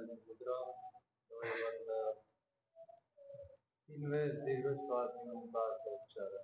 मुद्रा 3वें दीर्घ श्वास में ओंकार का उच्चारण।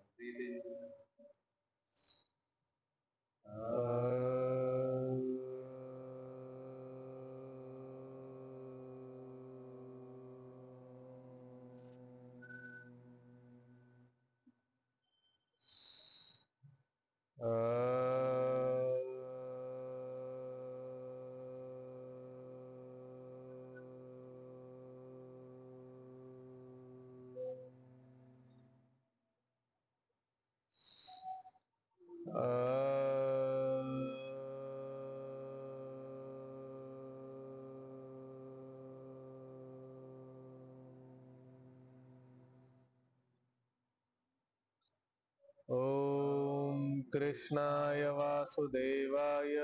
ओम कृष्णाय वासुदेवाय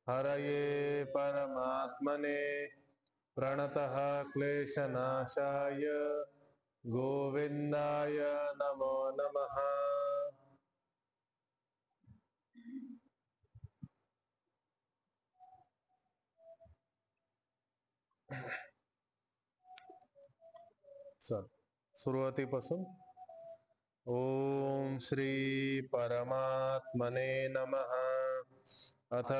हरये परमात्मने प्रणतः क्लेशनाशाय गोविंदाय नमो नमः। सुरुवातीपासून ओम श्री परमात्मने नमः। अथ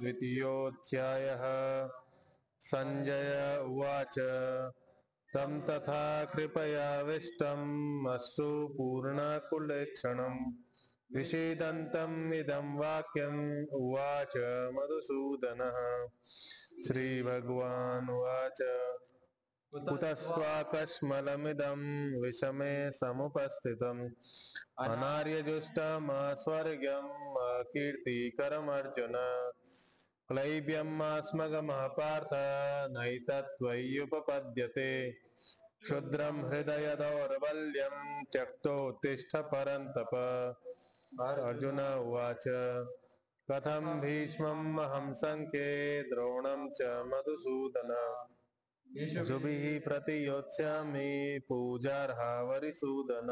द्वितीयोऽध्यायः। संजय उवाच तं तथा कृपयाविष्टम् अश्रु पूर्णकुलेक्षणम् विषीदन्तम् इदं वाक्यम् उवाच मधुसूदनः। श्रीभगवानुवाच कुतस्त्वाकश्मलमिदं विषमे समुपस्थितम् अनार्यजुष्टमस्वर्ग्यम् अकीर्तिकरमर्जुन। क्लैब्यमास्मगमः पार्थ नैतत्त्वय्युपपद्यते क्षुद्रं हृदय दौर्बल्यं त्यक्तोत्तिष्ठ परन्तप। अर्जुन उवाच कथं भीष्मम् अहं संख्ये द्रोणं च मधुसूदन जुभिः प्रतियोत्स्यामि पूजार्हा वरिसूदन।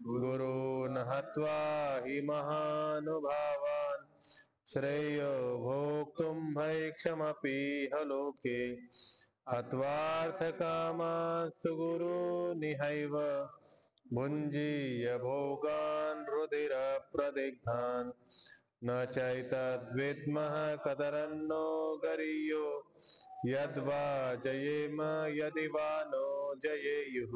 गुरून् हत्वा हि महानुभावान् श्रेयो भोक्तुं भैक्षमपीह लोके हत्वार्थकामास्तु गुरूनिहैव भुञ्जीय भोगान् रुधिरप्रदिग्धान् न चैतद्विद्मः कतरन्नो गरीयो यद्वा जयेम यदि वा नो जयेयुः।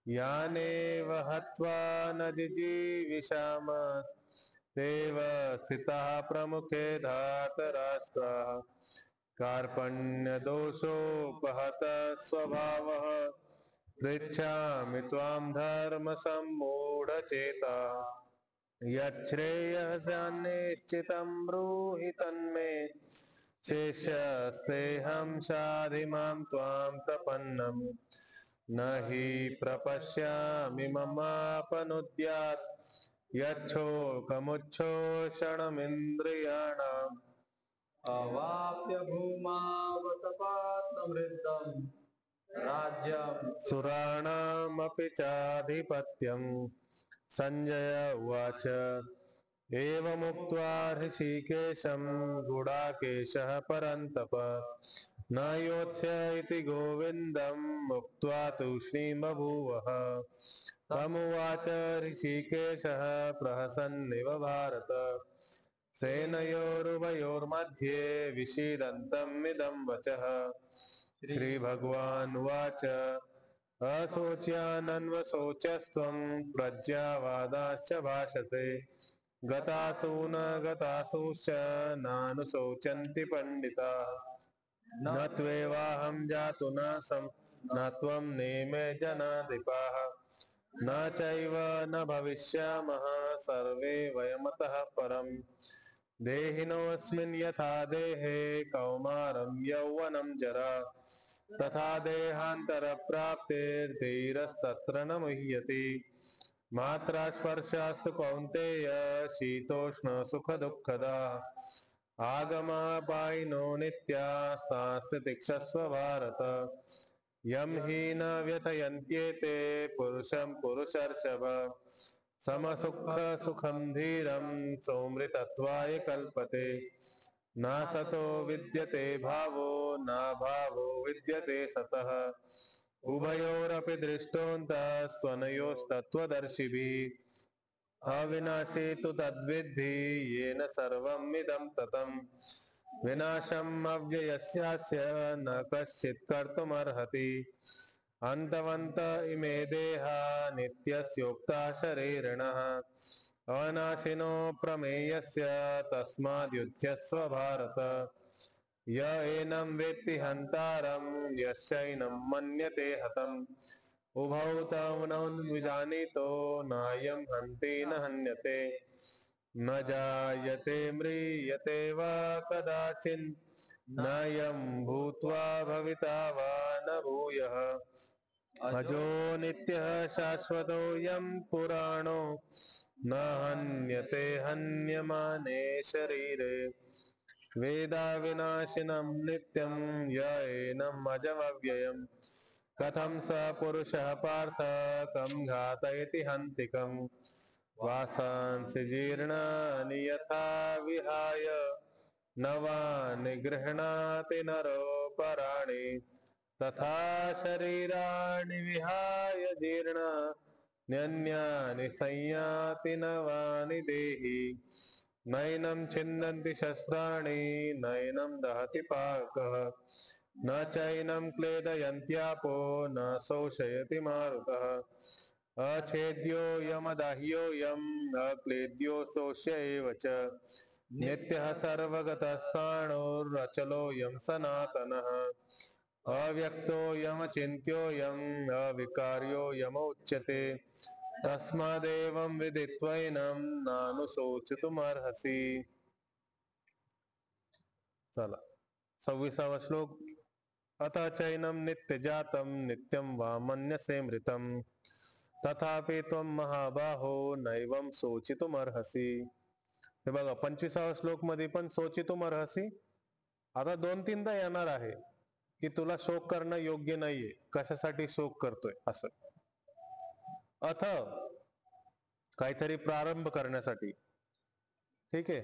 यानेव हत्वा न जिजीविषाम तेव स्थिताः प्रमुखे धातराष्ट्राः। कार्पण्यदोषोपहत स्वभावः पृच्छामि त्वां धर्मसम्मूढचेताः। यच्छ्रेयस्यान्निश्चितं ब्रूहि तन्मे शेषस्तेऽहं शाधि मां त्वां प्रपन्नम् न हि प्रपश्यामि ममापनुद्यात् यच्छोकमुच्छोषणमिन्द्रियाणाम् अवाप्य भूमावतपात्मवृद्धम् राज्यं सुराणामपि चाधिपत्यम्। संजय उवाच एवमुक्त्वा ऋषिकेशं गुडाकेशः परन्तप न योत्स्य इति गोविन्दम् उक्त्वा तूष्णीं बभूवः। तमुवाच ऋषिकेशः प्रहसन्निव भारत सेनयोरुभयोर्मध्ये विषीदन्तम् इदं वचः। श्रीभगवानुवाच अशोच्यानन्वशोचस्त्वं प्रज्ञावादाश्च भाषसे गतासु न गतासूश्च नानुशोचन्ति पंडिताः। न त्वेवाहं जातु न त्वं नेमे जनाधिपाः न चैव न भविष्यामः सर्वे वयमतः परम्। देहिनोऽस्मिन् यथा देहे कौमारं यौवनं जरा तथा देहान्तरप्राप्तिर्धीरस्तत्र न मुह्यति। मात्रा स्पर्शास्तु कौन्तेय शीतोष्ण सुख दुःखदा आगमापायिनो नित्यास्तास्ति तिक्षस्व भारत। यं हि न व्यथयन्त्येते पुरुषं पुरुषर्षभ समसुख सुखं धीरं सौमृतत्वाय कल्पते। न सतो विद्यते भावो न भावो विद्यते सतः उभयोरपि दृष्टोऽन्तः स्वनयोस्तत्त्वदर्शिभिः अविनाशी तु तद्विद्धि येन सर्वम् इदं ततम् विनाशम् अव्ययस्यास्य न कश्चित् कर्तुमर्हति अन्तवन्त इमे देहा नित्यस्योक्ता शरीरिणः अनाशिनो प्रमेयस्य तस्माद्युध्यस्व भारत य एनं वेत्ति हन्तारं यश्चैनं मन्यते हतम् उभौ तौ विजानीतो नायं हन्ति न हन्यते न जायते म्रियते वा कदाचिन् नायं भूत्वा भविता वा न भूयः अजो नित्यः शाश्वतोऽयं पुराणो न हन्यते हन्यमाने शरीरे वेदा विनाशिनं नित्यं य एनम् अजमव्ययम् कथं स पुरुषः पार्थ कं घातयति हन्तिकम् वासांसि जीर्णानि यथा विहाय नवानि गृह्णाति नरोपराणि तथा शरीराणि विहाय जीर्णान्यन्यानि संयाति नवानि देहि नैनं छिन्दन्ति शस्त्राणि नैनं दहति पाकः न चैनं क्लेदयन्त्यापो न शोषयति मारुतः अछेद्यो यमदाह्योऽयम् अक्लेद्यो शोष्य एव च नित्यः सर्वगतस्थाणुरचलोऽयं सनातनः अव्यक्तोऽयमचिन्त्योऽयम् अविकार्योऽयमुच्यते तस्मादेवं विदित्वैनं नानुशोचितुमर्हसि। चला 26वा श्लोक अतः चैनं नित्यजातं नित्यं वा मन्यसे मृतं तथापि त्वं महाबाहो नैवं शोचितुमर्हसि। हे बघा 25वा श्लोक मध्ये पण शोचितुमर्हसि आता 2-3दा येणार आहे की तुला शोक करणं योग्य नाहीये, कशासाठी शोक करतोय असं। अथ काहीतरी प्रारंभ करण्यासाठी, ठीक आहे,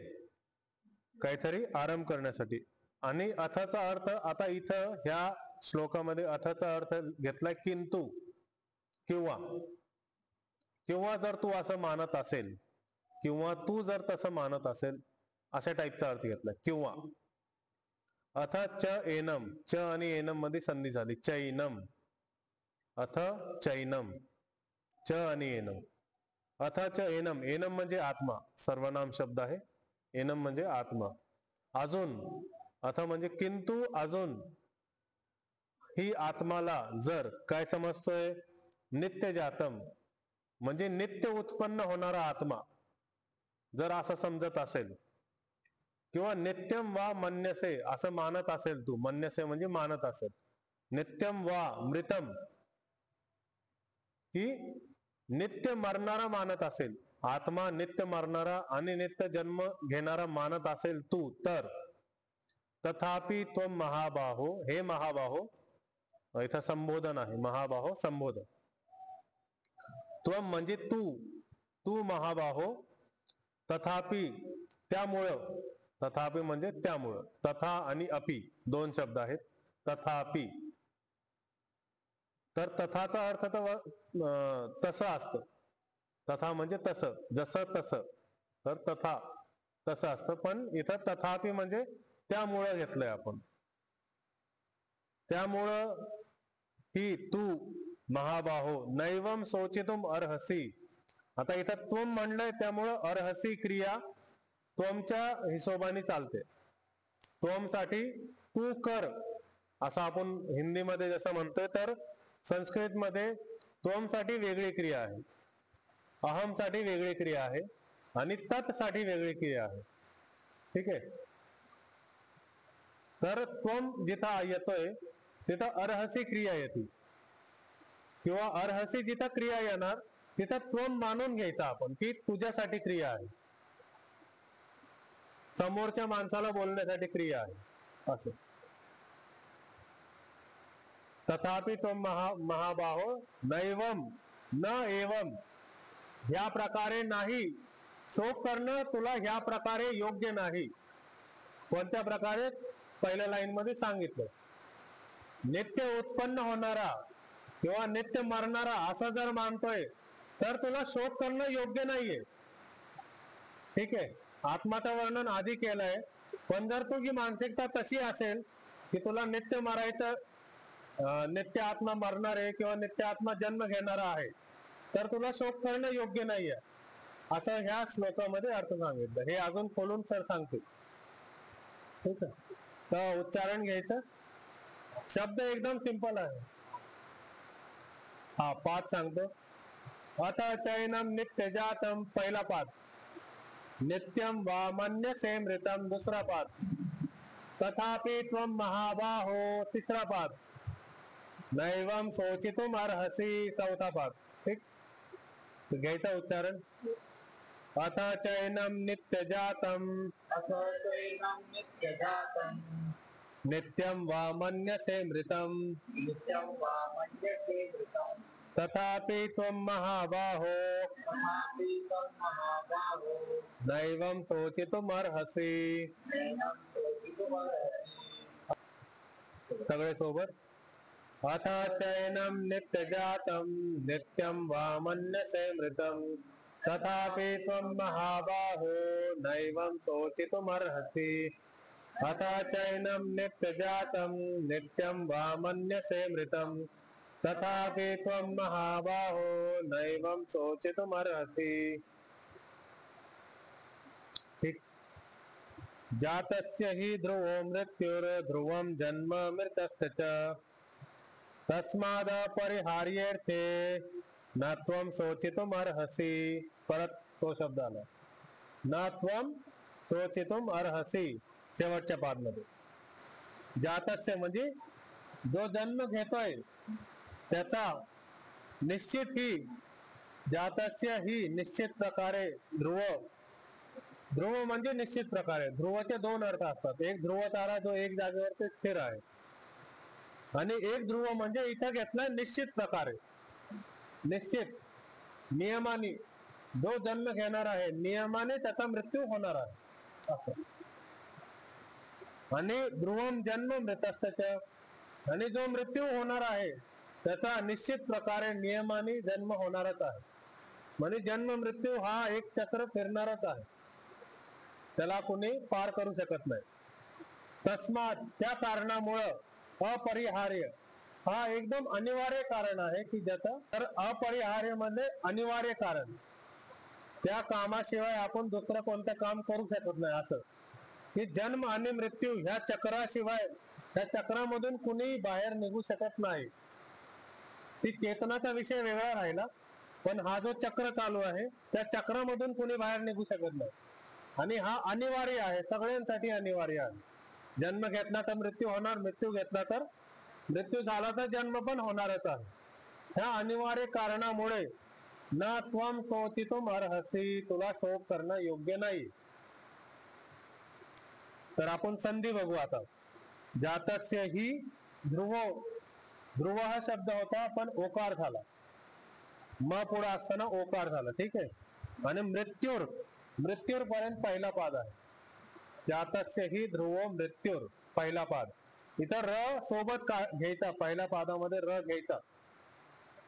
काहीतरी आरंभ करण्यासाठी। आणि अथाचा अर्थ आता इथं ह्या श्लोकामध्ये अथाचा अर्थ घेतलाय किंतु किंवा, किंवा जर तू असं मानत असेल किंवा तू जर तसं मानत असेल अशा टाईपचा अर्थ घेतलाय किंवा। अथ च एनम, च आणि एनम मध्ये संधी झाली, चैनम अथ चैनम, च आणि एनम। अथ च एनम, एनम म्हणजे आत्मा, सर्वनाम शब्द आहे, एनम म्हणजे आत्मा। अजून, अथ म्हणजे किंतु अजून, ही आत्माला जर काय समजतोय, नित्य जातम म्हणजे नित्य उत्पन्न होणारा आत्मा जर असं समजत असेल, किंवा नित्यम वा मन्यसे असं मानत असेल तू, मन्यसे म्हणजे मानत असेल, नित्यम वा मृतम की नित्य मरणारा मानत असेल, आत्मा नित्य मरणारा आणि नित्य जन्म घेणारा मानत असेल तू, तर तथापि त्वम महाबाहो, हे महाबाहो, इथं संबोधन आहे, महाबाहो संबोधन, त्वम म्हणजे तू, तू महाबाहो, तथापि त्यामुळं, तथापि म्हणजे त्यामुळं, तथा आणि अपि दोन शब्द आहेत, तथापि, तर तथाचा अर्थ तर तसं असतं, तथा म्हणजे तसं, जसं तसं, तर तथा तसं असतं, पण इथं तथापि म्हणजे त्यामुळं घेतलंय आपण, त्यामुळं ही तू महाबाहो नैवम शोचितुम अर्हसी। आता इथं त्वम म्हणलंय त्यामुळं अर्हसी क्रिया त्वमच्या हिशोबाने चालते, त्वम साठी तू कर असं आपण हिंदीमध्ये जसं म्हणतोय, तर संस्कृत मध्ये त्वम साठी वेगळी क्रिया आहे, अहम साठी वेगळी क्रिया आहे आणि तत् साठी वेगळी क्रिया आहे, ठीक आहे। तर त्वम जिथं येतोय तिथं अर्हसी क्रिया येते, किंवा अर्हसी जिथं क्रिया येणार तिथं त्वम मानून घ्यायचा आपण की तुझ्यासाठी क्रिया आहे, समोरच्या माणसाला बोलण्यासाठी क्रिया आहे असं। तथापि त्वम महाबाहो नैवम न एवम, ह्या प्रकारे नाही, शोक करणं तुला ह्या प्रकारे योग्य नाही, कोणत्या प्रकारे? पहिल्या लाईन मध्ये सांगितलं. नित्य उत्पन्न होणारा किंवा नित्य मरणारा असं जर मानतोय तर तुला शोक करणं योग्य नाहीये. ठीक आहे, आत्माचं वर्णन आधी केलंय, पण जर तुझी मानसिकता तशी असेल की तुला नित्य मरायचं, नित्य आत्मा मरणार आहे किंवा नित्य आत्मा जन्म घेणारा आहे, तर तुला शोक करणं योग्य नाहीये, असं ह्या श्लोकामध्ये अर्थ सांगितलं. हे अजून खोलून सर सांगतील. ठीक आहे, तर उच्चारण घ्यायचं. शब्द एकदम सिंपल आहे. हा पाठ सांगतो. अथ चैनम नित्य जातम पहिला पाठ, नित्यम वा मन्यसे मृतम दूसरा पाठ, तथापि त्वं महाबाहो तीसरा पाठ, नैवम शोचितुम अर्हसि चौथा पाठ. ठीक, तो घ्यायचं उच्चारण. अथ चैनम नित्य जातम, नित्यम वा मन्यसे मृतम, तथापि त्वं महाबाहो नैवं शोचितुम अर्हसि. सगळे सोबत. अथ चैनम नित्य जातम, नित्यम वा मन्यसे मृतम, तथापि त्वं महाबाहो नैवं शोचितुम अर्हसि. अथ चैनम नित्य जातम, नित्यम वा मन्यसे मृतम, तथापि त्वं महाबाहो नैवं शोचितुम अर्हसि. ठीक. जातस्य हि ध्रुवो मृत्युर ध्रुवं जन्म मृतस्य च, तस्माद् अपरिहार्येऽर्थे न त्वं शोचितुम अर्हसि. परत तो शब्द आला, न त्वं शोचितुम अर्हसि, शेवटच्या पादमध्ये. जातस्य म्हणजे जो जन्म घेतोय त्याचा, निश्चित ही, जातस्य ही निश्चित प्रकारे, ध्रुव, ध्रुव म्हणजे निश्चित प्रकारे. ध्रुवचे दोन अर्थ असतात. एक ध्रुव तारा जो एक जागेवरती स्थिर आहे, आणि एक ध्रुव म्हणजे इथं घेतला निश्चित प्रकारे, निश्चित नियमाने जो जन्म घेणार आहे, नियमाने त्याचा मृत्यू होणार आहे असं. आणि ध्रुवम जन्म मृतस्य, आणि जो मृत्यू होणार आहे त्याचा निश्चित प्रकारे नियमाने जन्म होणारच आहे. म्हणजे जन्म मृत्यू हा एक चक्र फिरणारच आहे, त्याला कोणी पार करू शकत नाही. तस्मात, त्या कारणामुळं, अपरिहार्य हा एकदम अनिवार्य कारण आहे की ज्याचं, तर अपरिहार्य म्हणजे अनिवार्य कारण, त्या कामाशिवाय आपण दुसरं कोणतं काम करू शकत नाही. असं की जन्म आणि मृत्यू ह्या चक्राशिवाय, त्या चक्रामधून कुणी बाहेर निघू शकत नाही. ती चेतनाचा विषय वेगळा राहिला, पण हा जो चक्र चालू आहे त्या चक्रामधून कुणी बाहेर निघू शकत नाही. आणि हा अनिवार्य आहे, सगळ्यांसाठी अनिवार्य आहे. जन्म घेतला तर मृत्यू होणार, मृत्यू घेतला तर, मृत्यू झाला तर जन्म पण होणारच आहे. ह्या अनिवार्य कारणामुळे न त्वं शोचितुम अर्हसि, तुला शोक करणं योग्य नाही. तर आपण संधी बघू आता. जातस्य हि ध्रुवो, ध्रुव हा शब्द होता पण ओकार झाला, म पुढे असताना ओकार झाला. ठीक आहे, आणि मृत्यूर, मृत्यूर पर्यंत पहिला पाद आहे. जातस्य हि ध्रुवो मृत्यूर, पहिला पाद. इथं र सोबत घ्यायचा, पहिल्या पादामध्ये र घ्यायचा.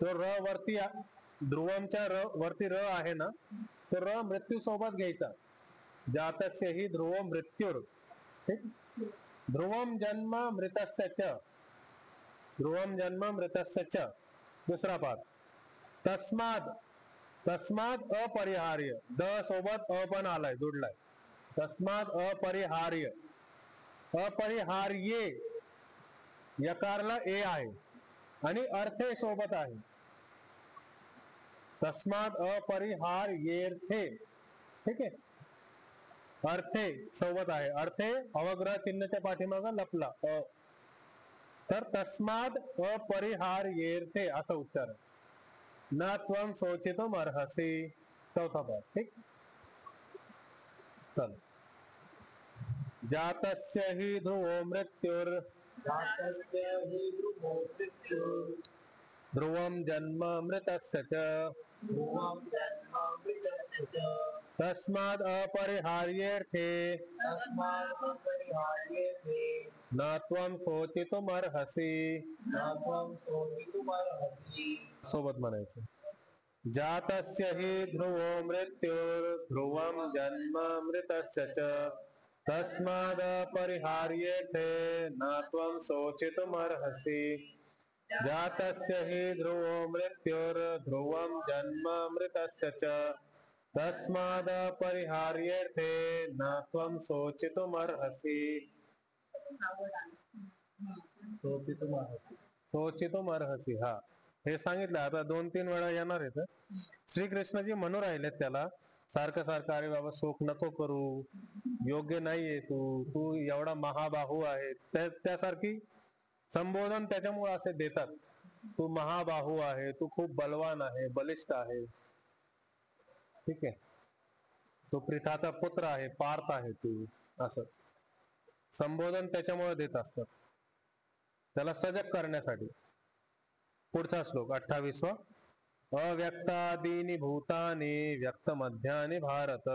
तो र वरती, ध्रुवमच्या र वरती र आहे ना, तो र मृत्यू सोबत घ्यायचा. जातस्य हि ध्रुवो मृत्यूर. ठीक, ध्रुवम जन्म मृतस्य च, ध्रुवम जन्म मृतस्य च, दुसरा पाद. तस्माद, तस्माद अपरिहार्य, द सोबत अ पण आलाय, जुडलाय. तस्माद अपरिहार्य, अपरिहार्ये, यकारला ए आहे आणि अर्थे सोबत आहे. तस्माद अपरिहार्येर्थे. ठीक आहे, अर्थे सोबत आहे. अर्थे अवग्रह चिन्हच्या पाठीमागे लपला अ, तर तस्माद अपरिहार्येर्थे असं उच्चार. न त्वं शोचितुम अर्हसि, चौथा पाद. ठीक, चल. जातस्य हि ध्रुवो मृत्युर, ध्रुवं जन्म मृतस्य च, तस्माद् अपरिहार्येऽर्थे तस्मादपरिहार्येते न त्वं शोचितुमर्हसि. न त्वं शोचितुमर्हसि. सोबत म्हणायचं. जातस्य हि ध्रुवो मृत्युर्ध्रुवं जन्म मृतस्य च तस्मादपरिहार्येते न त्वं शोचितुमर्हसि. जातस्य हि ध्रुवो मृत्युर्ध्रुवं जन्म मृतस्य च तस्मादपरिहार्येते न त्वं शोचितुमर्हसि. शोचितुमर्हसि. हा, हे सांगितलं. आता 2-3 वेळा येणार आहेत. श्रीकृष्णजी म्हणू राहिलेत त्याला सारखं सारखं, अरे बाबा शोक नको करू, योग्य नाहीये तू, तू एवढा महाबाहू आहे. त्यासारखी संबोधन त्याच्यामुळे असे देतात. तू महाबाहू आहे, तू खूप बलवान आहे, बलिष्ठ आहे. ठीक आहे, तो पृथाचा पुत्र आहे, पार्थ आहे तू, असं संबोधन त्याच्यामुळे देत असतात, त्याला सजग करण्यासाठी. पुढचा श्लोक 28वा. अव्यक्तादीनि भूतानि व्यक्त मध्यानि भारत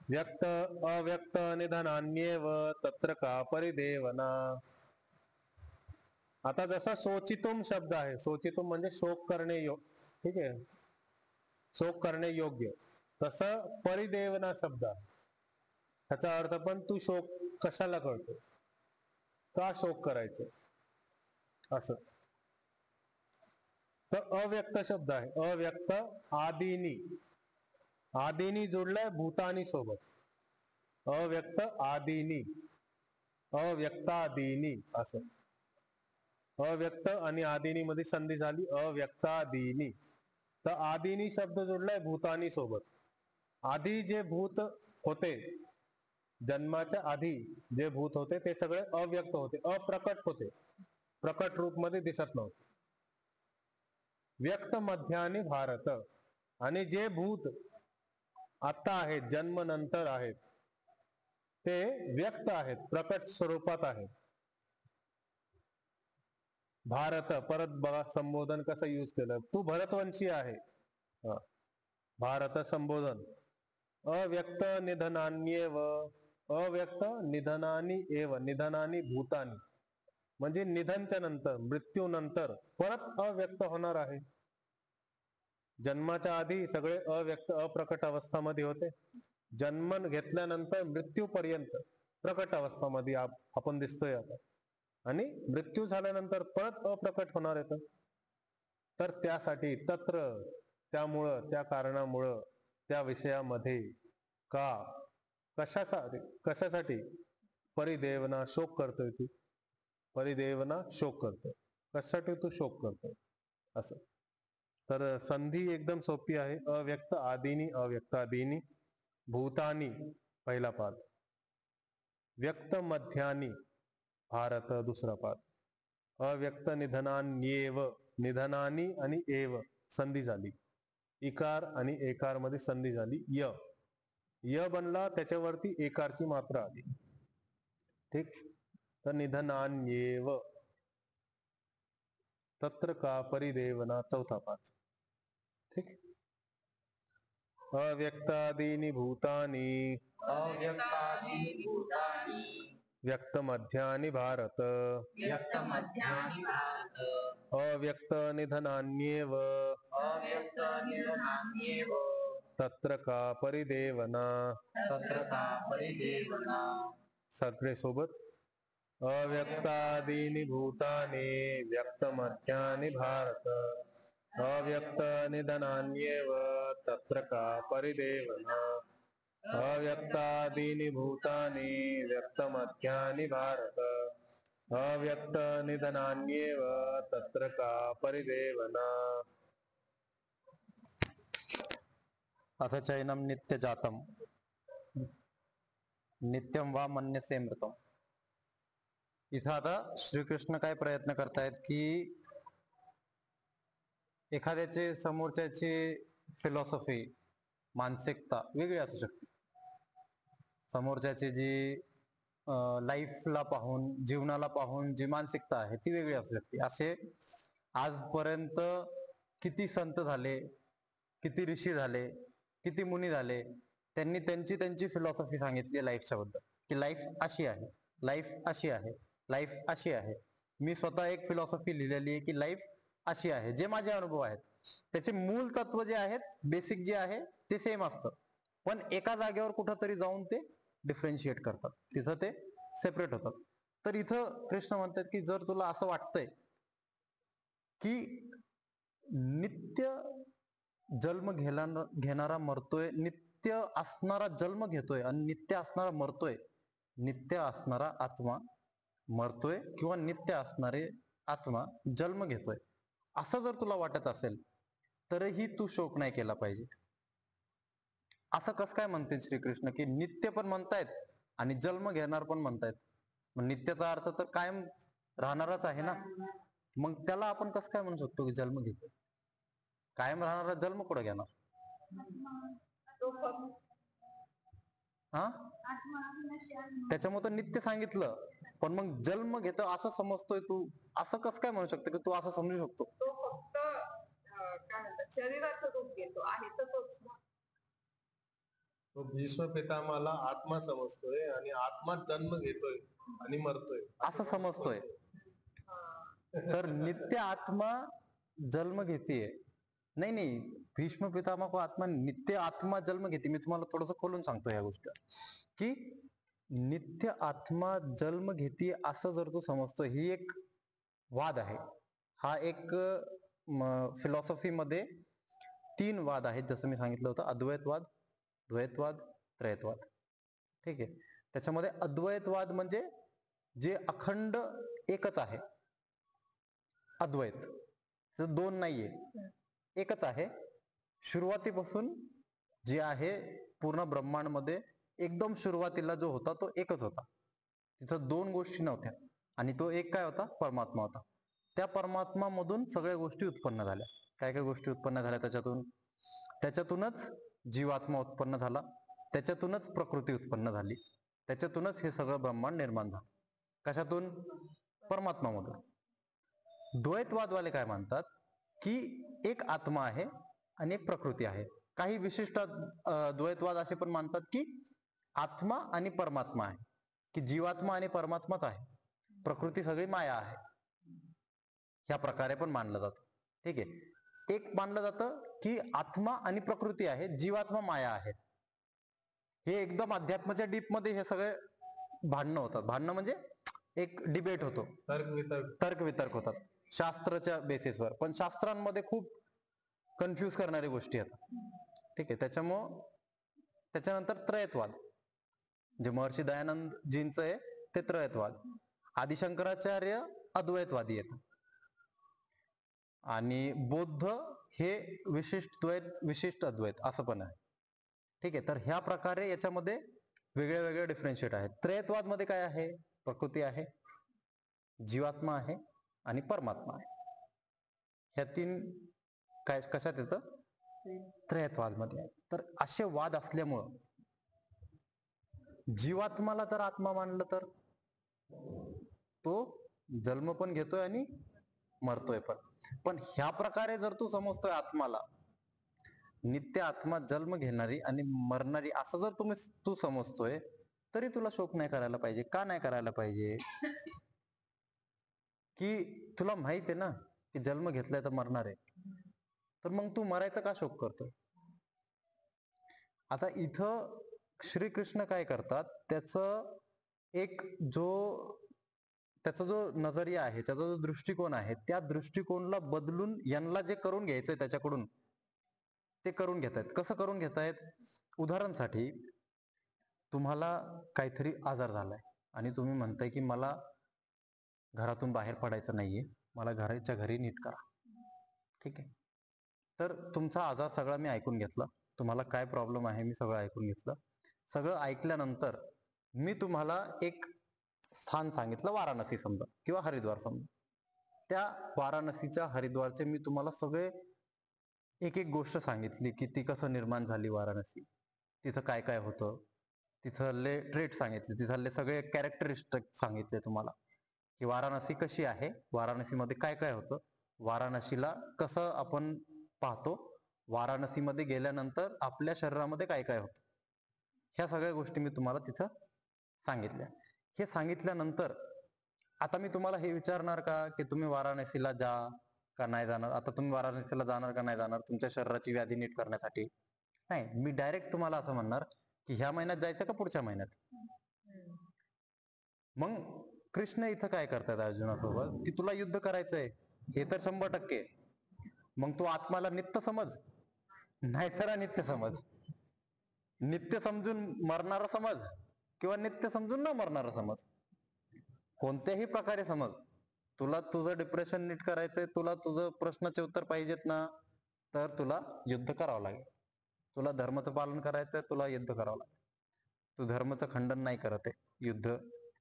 व्यक्त अव्यक्त निधनान्येव तत्र का परिदेवना. आता जसा शोचितुम शब्द आहे, शोचितुम म्हणजे शोक करणे योग्य, ठीक आहे, शोक करणे योग्य, तसं परिदेवना शब्द आहे. त्याचा अर्थ पण तू शोक कशाला करतो, का शोक करायचं, असं. तर अव्यक्त शब्द आहे. अव्यक्त आदिनी, आदिनी जोडलाय भूतानी सोबत. अव्यक्त आदिनी, अव्यक्तादीनी असं. अव्यक्त आणि आदिनी मध्ये संधी झाली, अव्यक्तादीनी. तर आदिनी शब्द जोडलाय भूतानी सोबत. आधी जे भूत होते, जन्माच्या आधी जे भूत होते ते सगळे अव्यक्त होते, अप्रकट होते, प्रकट रूप मध्ये दिसत नव्हते. व्यक्त मध्यानी भारत, आणि जे भूत आता आहेत, जन्म नंतर आहेत, ते व्यक्त आहेत, प्रकट स्वरूपात आहेत. भारत, परत बघा संबोधन कसं यूज केलं, तू भरतवंशी आहे. भारत संबोधन. अव्यक्त निधनान्येव, अव्यक्त निधनानी एव, निधनानी भूतानी म्हणजे निधनच्या नंतर, मृत्यू नंतर परत अव्यक्त होणार आहे. जन्माच्या आधी सगळे अव्यक्त अप्रकट अवस्थामध्ये होते, जन्म घेतल्यानंतर मृत्यूपर्यंत प्रकट अवस्थामध्ये आपण दिसतोय आता, आणि मृत्यू झाल्यानंतर परत अप्रकट होणार येतं. तर त्यासाठी तत्र, त्यामुळं, त्या कारणामुळं, त्या विषयामध्ये, का, कशासाठी परिदेवना, शोक करतोय तू, परिदेवना शोक करतोय, कशासाठी तू शोक करतोय, असं. तर संधी एकदम सोपी आहे. अव्यक्त आदिनी, अव्यक्तादीनी भूतानी पहिला पाद, व्यक्त मध्यानी भारत दुसरा पाद, अव्यक्त निधनान्येव, निधनानी आणि एव संधी झाली, इकार आणि एकार मध्ये संधी झाली, य, य बनला, त्याच्यावरती एकारची मात्रा आली. ठीक. तर निधनान्येव, तत्र का परिदेवना चौथा पाद. ठीक. अव्यक्तादीनि भूतानि, अव्यक्तादीनि भूतानि व्यक्त मध्यानि भारत, व्यक्त मध्यानि भारत, अव्यक्त निधनान्येव, अव्यक्त निधनान्येव तत्र का परिदेवना. तत्र का परिदेवना. सगळे सोबत. अव्यक्तादीनि भूतानि व्यक्त मध्यानि भारत, अव्यक्त निधनान्येव तत्र का परिदेवना. अव्यक्तादीनि भूतानि व्यक्त मध्यानि भारत, अव्यक्त निधनान्येव तत्र का परिदेवना. अथ चैनम नित्य जातम नित्यम वा मन्यसे मृतम. इथं आता श्रीकृष्ण काय प्रयत्न करतायत की एखाद्याचे, समोरच्याची फिलॉसॉफी, मानसिकता वेगळी असू शकते. समोरच्याची जी लाईफला पाहून, जीवनाला पाहून जी मानसिकता आहे ती वेगळी असू शकते. असे आजपर्यंत किती संत झाले, किती ऋषी झाले, किती मुनी झाले, त्यांनी त्यांची त्यांची फिलॉसॉफी सांगितली लाईफच्या बद्दल, की लाईफ अशी आहे, लाईफ अशी आहे, लाईफ अशी आहे. मी स्वतः एक फिलॉसॉफी लिहिलेली आहे की लाईफ अशी आहे. जे माझे अनुभव आहेत त्याचे मूल तत्व जे आहेत, बेसिक जे आहे ते सेम असतं, पण एका जागेवर कुठंतरी जाऊन ते डिफरेन्शिएट करतात, तिथं ते सेपरेट होतात. तर इथं कृष्ण म्हणतात की जर तुला असं वाटतंय की नित्य जन्म घेणारा मरतोय, नित्य असणारा जन्म घेतोय आणि नित्य असणारा मरतोय, नित्य असणारा आत्मा मरतोय किंवा नित्य असणारे आत्मा जन्म घेतोय, असं जर तुला वाटत असेल तरीही तू शोक नाही केला पाहिजे. असं कसं काय म्हणते श्रीकृष्ण की नित्य पण म्हणतायत आणि जन्म घेणार पण म्हणतायत? मग नित्यचा अर्थ तर कायम राहणारच आहे ना. मग त्याला आपण कसं काय म्हणू शकतो की जन्म घेतो? कायम राहणारा जन्म कुठं घेणार? हा, त्याच्यामुळे तर नित्य सांगितलं, पण मग जन्म घेतो असं समजतोय तू, असं कसं काय म्हणू शकतो की तू असं समजू शकतो? तो फक्त काय म्हणतात शरीराचं रूप घेतो, आहे तर तोच ना. तो भीष्म पितामहाला आत्मा समजतोय आणि आत्मा जन्म घेतोय आणि मरतोय असं समजतोय. तर नित्य आत्मा जन्म घेतीये, नाही नाही, भीष्म पितामह को आत्मा नित्य आत्मा जन्म घेते. मी तुम्हाला थोडस खोलून सांगतो या गोष्ट की नित्य आत्मा जन्म घेते असं जर तू समजतो, ही एक वाद आहे. हा एक फिलॉसॉफी मध्ये 3 वाद आहेत, जसं मी सांगितलं होतं, अद्वैतवाद, द्वैतवाद, त्रैतवाद. ठीक आहे. त्याच्यामध्ये अद्वैतवाद म्हणजे जे अखंड एकच आहे, अद्वैत, दोन नाहीये, एकच आहे. सुरुवातीपासून जे आहे पूर्ण ब्रह्मांड मध्ये एकदम सुरुवातीला जो होता तो एकच होता, तिथं 2 गोष्टी नव्हत्या आणि तो एक काय होता? परमात्मा होता. त्या परमात्मा मधून सगळ्या गोष्टी उत्पन्न झाल्या. काय काय गोष्टी उत्पन्न झाल्या त्याच्यातून? त्याच्यातूनच जीवात्मा उत्पन्न झाला, त्याच्यातूनच प्रकृती उत्पन्न झाली, त्याच्यातूनच हे सगळं ब्रह्मांड निर्माण झालं. कशातून? परमात्मामधून. द्वैतवादवाले काय म्हणतात की एक आत्मा आहे आणि एक प्रकृती आहे. काही विशिष्ट द्वैतवाद असे पण मानतात की आत्मा आणि परमात्मा आहे, की जीवात्मा आणि परमात्माच आहे, प्रकृती सगळी माया आहे. ह्या प्रकारे पण मानलं जातं. ठीक आहे. एक मानलं जातं की आत्मा आणि प्रकृती आहे, जीवात्मा माया आहे. हे एकदम अध्यात्माच्या डीप मध्ये हे सगळे भांडणं होतात. भांडणं म्हणजे एक डिबेट होतो, तर्क वितर्क होतात शास्त्राच्या बेसिसवर, पण शास्त्रांमध्ये खूप कन्फ्यूज करणारी गोष्टी आहेत. ठीक आहे. त्याच्यानंतर त्रयत्वाद, जे महर्षी दयानंद जींचं आहे ते त्रयत्वाद. आदिशंकराचार्य अद्वैतवादी आहेत आणि बौद्ध हे विशिष्ट द्वैत, विशिष्ट अद्वैत असं पण आहे. ठीक आहे. तर ह्या प्रकारे याच्यामध्ये वेगळे वेगळे डिफरन्शिएट आहेत. त्रयत्वाद मध्ये काय आहे? प्रकृती आहे, जीवात्मा आहे आणि परमात्मा आहे. ह्या 3 काय कशात येतं? त्रयत्वाद मध्ये आहे. तर असे वाद असल्यामुळं जीवात्माला जर आत्मा मानलं तर तो जन्म पण घेतोय आणि मरतोय पण. पण ह्या प्रकारे जर तू समजतोय आत्माला नित्य आत्मा जन्म घेणारी आणि मरणारी असं जर तू समजतोय, तरी तुला शोक नाही करायला पाहिजे. का नाही करायला पाहिजे? की तुला माहित आहे ना की जन्म घेतलाय तर मरणार आहे, तर मग तू मरायचा का शोक करतोय? आता इथं श्रीकृष्ण काय करतात, त्याचा जो नजरिया आहे, त्याचा जो दृष्टिकोन आहे, त्या दृष्टिकोनला बदलून यांना जे करून घ्यायचंय त्याच्याकडून ते करून घेतायत. कसं करून घेतायत? उदाहरणासाठी तुम्हाला काहीतरी आजार झालाय आणि तुम्ही म्हणताय की मला घरातून बाहेर पडायचं नाहीये, मला घराच्या घरी नीट करा. ठीक आहे. तर तुमचा आजार सगळा मी ऐकून घेतला, तुम्हाला काय प्रॉब्लेम आहे मी सगळं ऐकून घेतलं. सगळं ऐकल्यानंतर मी तुम्हाला एक स्थान सांगितलं, वाराणसी समजा किंवा हरिद्वार समजा. त्या वाराणसीच्या हरिद्वारचे मी तुम्हाला सगळे एक एक गोष्ट सांगितली की ती कसं निर्माण झाली वाराणसी, तिथं काय काय होतं, तिथले ट्रेट सांगितले, तिथले सगळे कॅरेक्टरिस्टिक सांगितले तुम्हाला की वाराणसी कशी आहे, वाराणसीमध्ये काय काय होतं, वाराणसीला कसं आपण पाहतो, वाराणसीमध्ये गेल्यानंतर आपल्या शरीरामध्ये काय काय होतं. ह्या सगळ्या गोष्टी मी तुम्हाला तिथं सांगितल्या. हे सांगितल्यानंतर आता मी तुम्हाला हे विचारणार का की तुम्ही वाराणसीला जा का नाही जाणार. आता तुम्ही वाराणसीला जाणार का नाही जाणार तुमच्या शरीराची व्याधी नीट करण्यासाठी? नाही, मी डायरेक्ट तुम्हाला असं म्हणणार की ह्या महिन्यात जायचं का पुढच्या महिन्यात. मग कृष्ण इथं काय करतात अर्जुनासोबत की तुला युद्ध करायचंय हे तर 100%. मग तू आत्माला नित्य समज, नाहीतर अनित्य समज. नित्य समजून मरणारा समज किंवा नित्य समजून न मरणारा समज, कोणत्याही प्रकारे समज. तुला तुझं डिप्रेशन नीट करायचंय, तुला तुझं प्रश्नाचे उत्तर पाहिजेत ना, तर तुला युद्ध करावं लागेल. तुला धर्माचं पालन करायचंय, तुला युद्ध करावं लागेल. तू धर्माचं खंडन नाही करत आहे युद्ध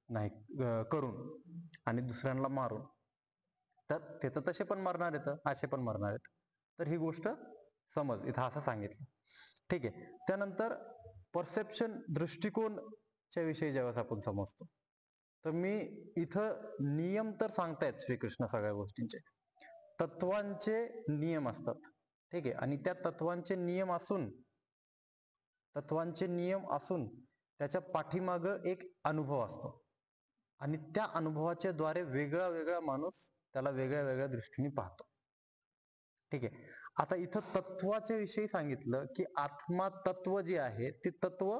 नाही करून आणि दुसऱ्यांना मारून, तर त्याचं तसे पण मरणार येतं, असे पण मरणार आहेत. तर ही गोष्ट समज इथं असं सांगितलं. ठीक आहे. त्यानंतर परसेप्शन, दृष्टिकोनच्या विषयी जेव्हा आपण समजतो, तर मी इथं नियम तर सांगतायत श्रीकृष्ण सगळ्या गोष्टींचे, तत्वांचे नियम असतात. ठीक आहे. आणि त्या तत्वांचे नियम असून त्याच्या पाठीमागं एक अनुभव असतो आणि त्या अनुभवाच्या द्वारे वेगळा वेगळा माणूस त्याला वेगळ्या वेगळ्या दृष्टीने पाहतो. ठीक आहे. आता इथं तत्वाच्या विषयी सांगितलं की आत्मा तत्व जे आहे ते तत्व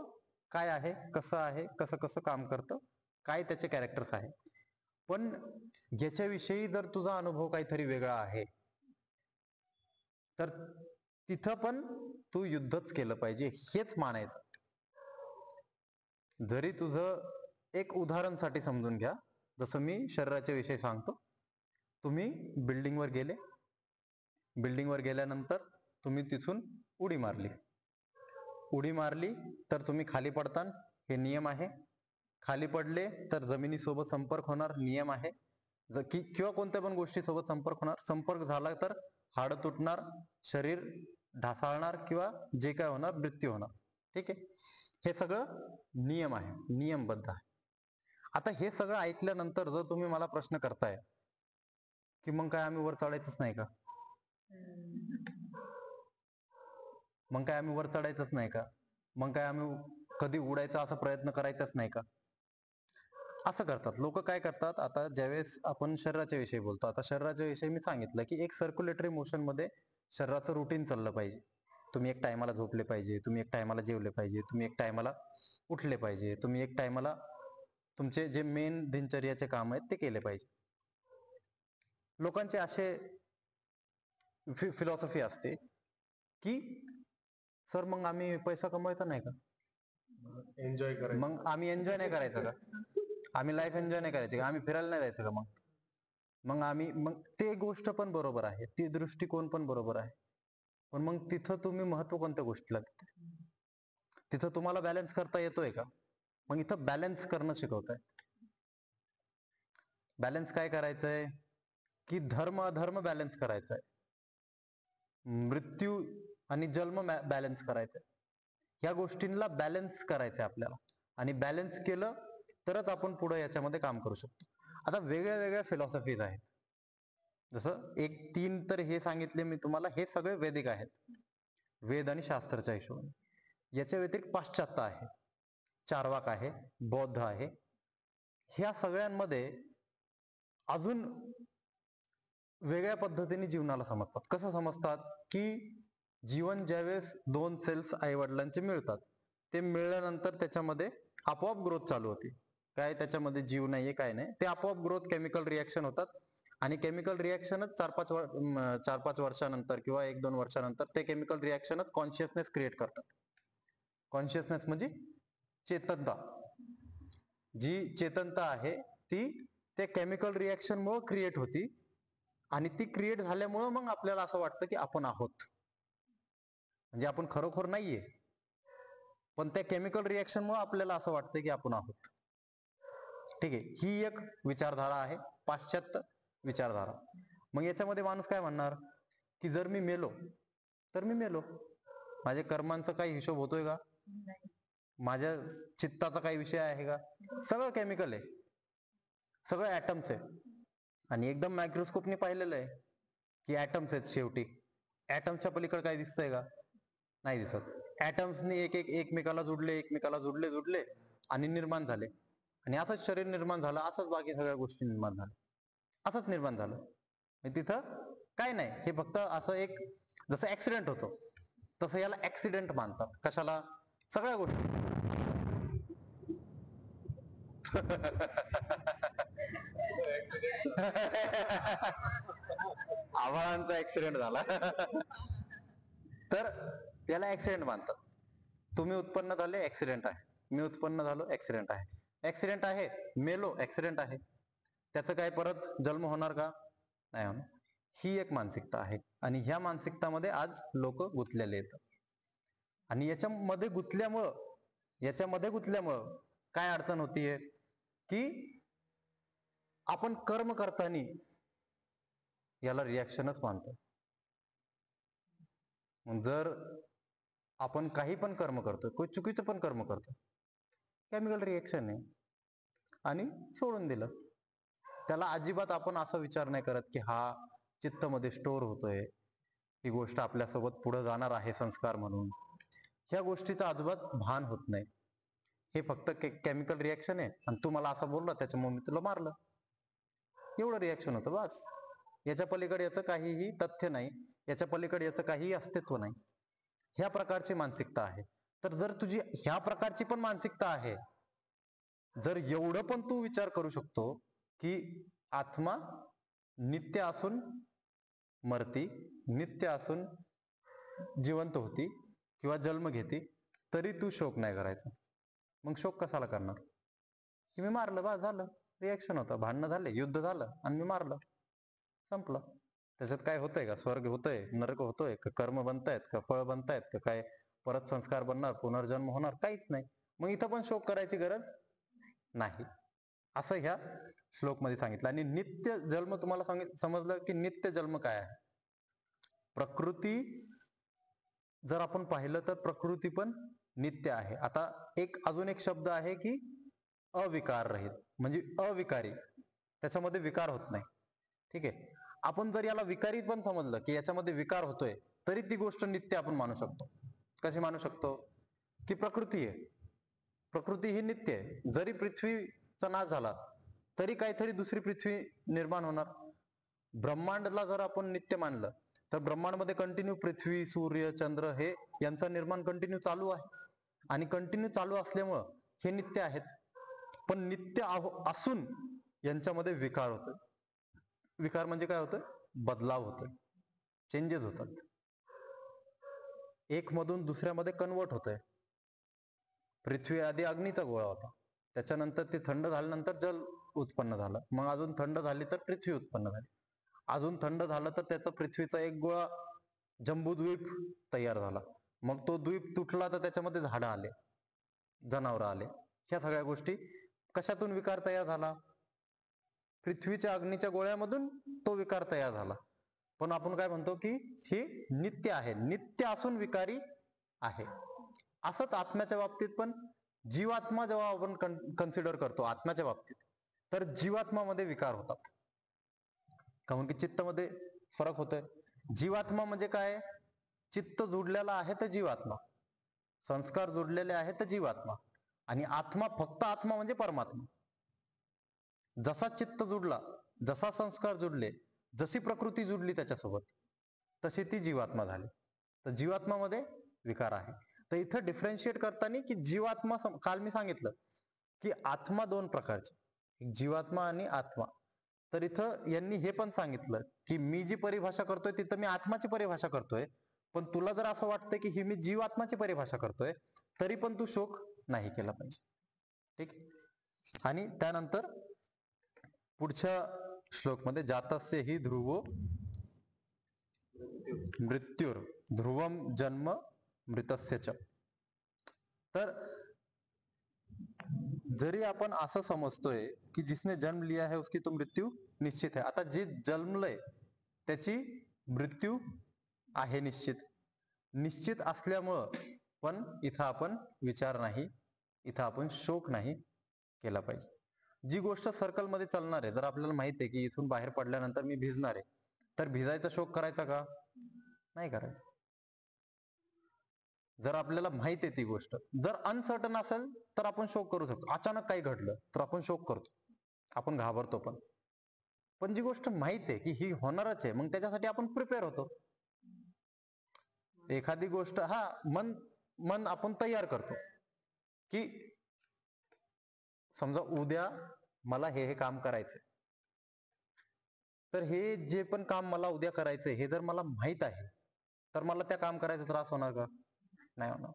काय आहे, कसं कसं काम करतं, काय त्याचे कॅरेक्टर्स आहे. पण याच्याविषयी जर तुझा अनुभव काहीतरी वेगळा आहे तर तिथं पण तू युद्धच केलं पाहिजे हेच मानायचं. जरी तुझं एक उदाहरणसाठी समजून घ्या, जसं मी शरीराच्या विषयी सांगतो. तुम्ही बिल्डिंगवर गेल्यानंतर तुम्ही तिथून उडी मारली तर तुम्ही खाली पडता, हे नियम आहे. खाली पडले तर जमिनीसोबत संपर्क होणार, नियम आहे. किंवा कोणत्या पण गोष्टीसोबत संपर्क होणार, संपर्क झाला तर हाडं तुटणार, शरीर ढासाळणार किंवा जे काय होणार मृत्यू होणार. ठीक आहे. हे सगळं नियम आहे, नियमबद्ध आहे. आता हे सगळं ऐकल्यानंतर जर तुम्ही मला प्रश्न करताय की मग काय आम्ही वर चढायचंच नाही का, मग काय आम्ही वर चढायचंच नाही का, मग काय आम्ही कधी उडायचा असा प्रयत्न करायचाच नाही का, असं करतात लोक. काय करतात, आता ज्यावेळेस आपण शरीराच्या विषयी बोलतो, आता शरीराच्या विषयी मी सांगितलं की एक सर्क्युलेटरी मोशन मध्ये शरीराचं रुटीन चाललं पाहिजे. तुम्ही एक टायमाला झोपले पाहिजे, तुम्ही एक टायमाला जेवले पाहिजे, तुम्ही एक टायमाला उठले पाहिजे, तुम्ही एक टायमाला तुमचे जे मेन दिनचर्याचे काम आहेत ते केले पाहिजे. लोकांचे असे फिलॉसॉफी असते की सर मग आम्ही पैसा कमवायचा नाही का, एन्जॉय करायचं, मग आम्ही एन्जॉय नाही करायचं का, आम्ही लाईफ एन्जॉय नाही करायची का, आम्ही फिरायला नाही जायचं का, मग ते गोष्ट पण बरोबर आहे, ती दृष्टिकोन पण बरोबर आहे. पण मग तिथं तुम्ही महत्व कोणत्या गोष्टीला देताय, तिथं तुम्हाला बॅलन्स करता येतोय का. मग इथं बॅलन्स करणं शिकवताय. बॅलन्स काय करायचंय की धर्म अधर्म बॅलन्स करायचंय, मृत्यू आणि जन्म बॅलन्स करायचंय. ह्या गोष्टींना बॅलन्स करायचंय आपल्याला, आणि बॅलन्स केलं तरच आपण पुढे याच्यामध्ये काम करू शकतो. आता वेगळ्या वेगळ्या फिलॉसॉफीज आहेत. जसं 1-3 तर हे सांगितले मी तुम्हाला, हे सगळे वैदिक आहेत, वेद आणि शास्त्राच्या हिशोबाने. याच्या व्यतिरिक्त पाश्चात्य आहे, चार्वाक आहे, बौद्ध आहे. ह्या सगळ्यांमध्ये अजून वेगळ्या पद्धतीने जीवनाला समजतात. कसं समजतात की जीवन ज्यावेळेस 2 सेल्स आई वडिलांचे मिळतात, ते मिळाल्यानंतर त्याच्यामध्ये आपोआप ग्रोथ चालू होती. काय त्याच्यामध्ये जीव नाहीये, काय नाही, ते आपोआप ग्रोथ, केमिकल रिॲक्शन होतात. आणि केमिकल रिॲक्शनच 4-5 वर्षानंतर किंवा 1-2 वर्षानंतर ते केमिकल रिॲक्शनच कॉन्शियसनेस क्रिएट करतात. कॉन्शियसनेस म्हणजे चेतनता. जी चेतनता आहे ती त्या केमिकल रिॲक्शन मुळे क्रिएट होती, आणि ती क्रिएट झाल्यामुळं मग आपल्याला असं वाटतं की आपण आहोत. म्हणजे आपण खरोखर नाहीये, पण त्या केमिकल रिॲक्शन मुळे आपल्याला असं वाटतं की आपण आहोत. ठीक आहे. ही एक विचारधारा आहे, पाश्चात्य विचारधारा. मग याच्यामध्ये माणूस काय म्हणणार की जर मी मेलो तर मी मेलो, माझ्या कर्मांचा काही हिशोब होतोय का, माझ्या चित्ताचा काही विषय आहे का, सगळं केमिकल आहे, सगळं ऍटम्स आहे. आणि एकदम मायक्रोस्कोपने पाहिलेलं आहे की ऍटम्स आहेत शेवटी. ऍटमच्या पलीकडे काय दिसतंय का, नाही दिसत. ऍटम्सनी एकमेकाला जुडले आणि निर्माण झाले. आणि असंच शरीर निर्माण झालं, असंच बाकी सगळ्या गोष्टी निर्माण झाल्या, असंच निर्माण झालं. तिथं काय नाही, हे फक्त असं एक जसं ऍक्सिडेंट होतो तसं याला ऍक्सिडेंट मानतात. कशाला? सगळ्या गोष्टी. आव्हानांचा ऍक्सिडेंट झाला. तर त्याला ऍक्सिडेंट मानतात. तुम्ही उत्पन्न झाले, ऍक्सिडेंट आहे. मी उत्पन्न झालो, ऍक्सिडेंट आहे. ऍक्सिडेंट आहे, मेलो, ऍक्सिडेंट आहे. त्याचं काय परत जन्म होणार का? नाही होणार. ही एक मानसिकता आहे आणि ह्या मानसिकतामध्ये आज लोक गुंतलेले आहेत. आणि याच्यामध्ये गुंतल्यामुळं काय अडचण होतीये की आपण कर्म करताना याला रिॲक्शनच मानतो. जर आपण काही पण कर्म करतो, कोणी चुकीचं पण कर्म करतो, केमिकल रिएक्शन आहे आणि सोडून दिलं. त्याला अजिबात आपण असा विचार नाही करत की हा चित्तमध्ये स्टोअर होतोय, ही गोष्ट आपल्यासोबत पुढे जाणार आहे संस्कार म्हणून. ह्या गोष्टीचा अजिबात भान होत नाही. हे फक्त केमिकल रिएक्शन आहे आणि तू मला असं बोलला त्याच्यामुळे मी तुला मारलं, एवढं रिएक्शन होतं बस. याच्या पलीकडे याचं काहीही तथ्य नाही, याच्या पलीकडे याचं काहीही अस्तित्व नाही. ह्या प्रकारची मानसिकता आहे. तर जर तुझी ह्या प्रकारची पण मानसिकता आहे, जर एवढं पण तू विचार करू शकतो की आत्मा नित्य असून मरती, नित्य असून जिवंत होती किंवा जन्म घेती, तरी तू शोक नाही करायचा. मग शोक कशाला करणार? की मी मारलं, बस झालं. रिएक्शन होतं, भांडणं झाले, युद्ध झालं आणि मी मारलं, संपलं. त्याच्यात काय होतंय का? स्वर्ग होतोय, नरक होतोय का? कर्म बनतायत का? फळ बनतायत का? काय परत संस्कार बनणार, पुनर्जन्म होणार? काहीच नाही. मग इथं पण शोक करायची गरज नाही, असं ह्या श्लोक मध्ये सांगितलं. आणि नित्य जन्म तुम्हाला समजलं की नित्य जन्म काय आहे? प्रकृती जर आपण पाहिलं तर प्रकृती पण नित्य आहे. आता अजून एक शब्द आहे की अविकार रहित, म्हणजे अविकारी, त्याच्यामध्ये विकार होत नाही. ठीक आहे. आपण जर याला विकारी पण समजलं की याच्यामध्ये विकार होतोय, तरी ती गोष्ट नित्य आपण मानू शकतो. कशी मानू शकतो? की प्रकृती आहे, प्रकृती ही नित्य आहे. जरी पृथ्वीचा नाश झाला तरी काहीतरी दुसरी पृथ्वी निर्माण होणार. ब्रह्मांडला जर आपण नित्य मानलं तर ब्रह्मांडमध्ये कंटिन्यू पृथ्वी, सूर्य, चंद्र हे यांचं निर्माण कंटिन्यू चालू आहे. आणि कंटिन्यू चालू असल्यामुळं हे नित्य आहेत. पण नित्य असून यांच्यामध्ये विकार होतोय. विकार म्हणजे काय होतं? बदलाव होतोय, चेंजेस होतात. एक मधून दुसऱ्यामध्ये कन्वर्ट होतंय. पृथ्वी आधी अग्नीचा गोळा होता, त्याच्यानंतर ते थंड झाल्यानंतर जल उत्पन्न झालं, मग अजून थंड झाली तर पृथ्वी उत्पन्न झाली, अजून थंड झालं तर त्याचा पृथ्वीचा एक गोळा जंबूद्वीप तयार झाला, मग तो द्वीप तुटला तर त्याच्यामध्ये झाडं आले, जनावरं आले. ह्या सगळ्या गोष्टी कशातून विकार तयार झाला? पृथ्वीच्या अग्नीच्या गोळ्यामधून तो विकार तयार झाला. पण आपण काय म्हणतो की हे नित्य आहे, नित्य असून विकारी आहे. असंच आत्म्याच्या बाबतीत पण जीवात्मा जेव्हा आपण कन्सिडर करतो आत्म्याच्या बाबतीत, तर जीवात्मामध्ये विकार होतात. कारण की चित्तामध्ये फरक होतोय. जीवात्मा म्हणजे काय? चित्त जोडलेला आहे तर जीवात्मा, संस्कार जोडलेले आहे तर जीवात्मा, आणि आत्मा फक्त आत्मा म्हणजे परमात्मा. जसा चित्त जुडला, जसा संस्कार जुडले, जशी प्रकृती जुडली त्याच्यासोबत, तशी ती जीवात्मा झाली. तर जीवात्मामध्ये विकार आहे. तर इथं डिफरन्शिएट करताना की जीवात्मा, काल मी सांगितलं की आत्मा दोन प्रकारचे, जीवात्मा आणि आत्मा. तर इथं यांनी हे पण सांगितलं की मी जी परिभाषा करतोय तिथं मी आत्माची परिभाषा करतोय, पण तुला जर असं वाटतं की ही मी जीवात्माची परिभाषा करतोय, तरी पण तू शोक नाही केला पाहिजे. ठीक. आणि त्यानंतर पुढच्या श्लोकमध्ये जातस्य हि ध्रुवो मृत्युर ध्रुवम जन्म मृतस्य च. तर जरी आपण असं समजतोय की जिसने जन्म लिया है उसकी तो मृत्यू निश्चित है. आता जे जन्मलंय त्याची मृत्यू आहे निश्चित. निश्चित असल्यामुळं पण इथं आपण विचार नाही, इथं आपण शोक नाही केला पाहिजे. जी गोष्ट सर्कल मध्ये चालणार आहे, जर आपल्याला माहित आहे की इथून बाहेर पडल्यानंतर मी भिजणार आहे, तर भिजायचा शोक करायचा का? नाही करायचा. जर आपल्याला माहित आहे ती गोष्ट, जर अनसर्टन असेल तर आपण शोक करू शकतो. अचानक काही घडलं तर आपण शोक करतो, आपण घाबरतो. पण जी गोष्ट माहित आहे की ही होणारच आहे, मग त्याच्यासाठी आपण प्रिपेअर होतो. एखादी गोष्ट मन आपण तयार करतो की समजा उद्या मला हे काम करायचंय, तर हे जे पण काम मला उद्या करायचंय हे जर मला माहित आहे तर मला त्या काम करायचा त्रास होणार का? नाही होणार.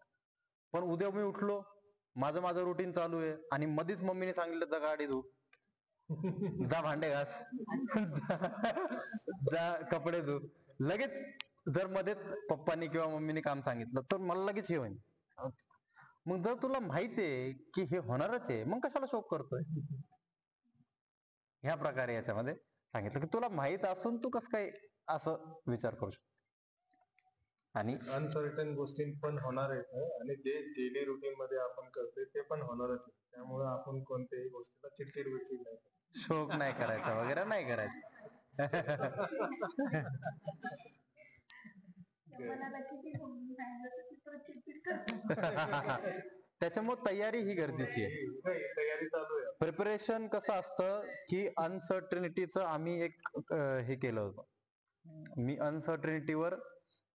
पण उद्या मी उठलो, माझं रुटीन चालू आहे आणि मध्येच मम्मीने सांगितलं जा गाडी धु, जा भांडे घास, जा कपडे धु, लगेच जर मध्येच पप्पानी किंवा मम्मीने काम सांगितलं तर मला लगेच हे होईल. मग जर तुला माहिती आहे की हे होणारच आहे, मग कशाला शोक करतोय? ह्या प्रकारे याच्यामध्ये सांगितलं की तुला माहित असून तू कसं काय असं विचार करू शकतो. आणि अनसर्टन गोष्टी पण होणार आहेत आणि जे डेली रुटीन मध्ये आपण करतोय ते पण होणारच आहे. त्यामुळे आपण कोणत्याही गोष्टीला चिडचिड विडचिड नाही करायची. शोक नाही करायचा वगैरे नाही करायचं. त्याच्यामुळे तयारी ही गरजेची आहे. तयारी चालू आहे. प्रिपरेशन कसं असतं की अनसर्टनिटीचं आम्ही एक हे केलं होतं. मी अनसर्टनिटीवर